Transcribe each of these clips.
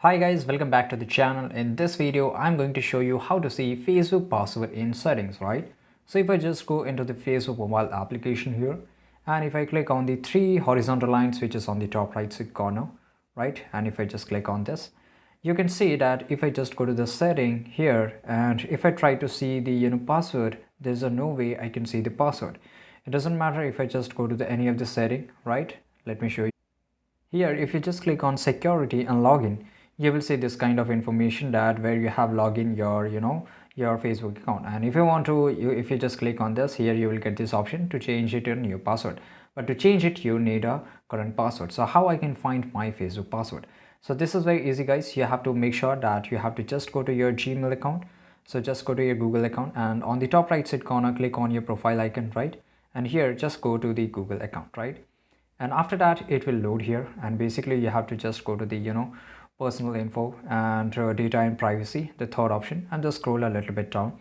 Hi guys, welcome back to the channel. In this video, I'm going to show you how to see Facebook password in settings, right? So if I just go into the Facebook mobile application here, and if I click on the three horizontal lines, which is on the top right side corner, right? And if I just click on this, you can see that if I just go to the setting here, and if I try to see the password, there's no way I can see the password. It doesn't matter if I just go to any of the setting, right? Let me show you. Here, if you just click on security and login, you will see this kind of information that where you have login your Facebook account. And if you want to, if you just click on this, here you will get this option to change it to a new password. But to change it, you need a current password. So how I can find my Facebook password? So this is very easy, guys. You have to make sure that you have to just go to your Gmail account. So just go to your Google account, and on the top right side corner, click on your profile icon, right? And here, just go to the Google account, right? And after that it will load here, and basically you have to just go to the personal info and data and privacy, the third option, and just scroll a little bit down,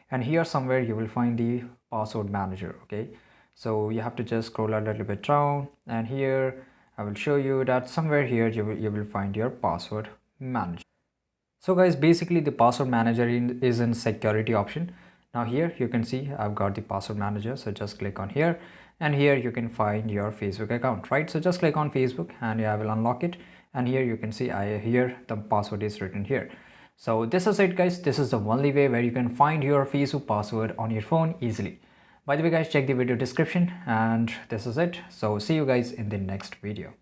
and here somewhere you will find the password manager. Okay, so you have to just scroll a little bit down, and here I will show you that somewhere here you will find your password manager. So guys, basically the password manager is in security option. Now here you can see I've got the password manager, so just click on here, and here you can find your Facebook account, right? So just click on Facebook and I will unlock it, and here you can see here the password is written here. So this is it, guys. This is the only way where you can find your Facebook password on your phone easily. By the way, guys, check the video description, and this is it. So see you guys in the next video.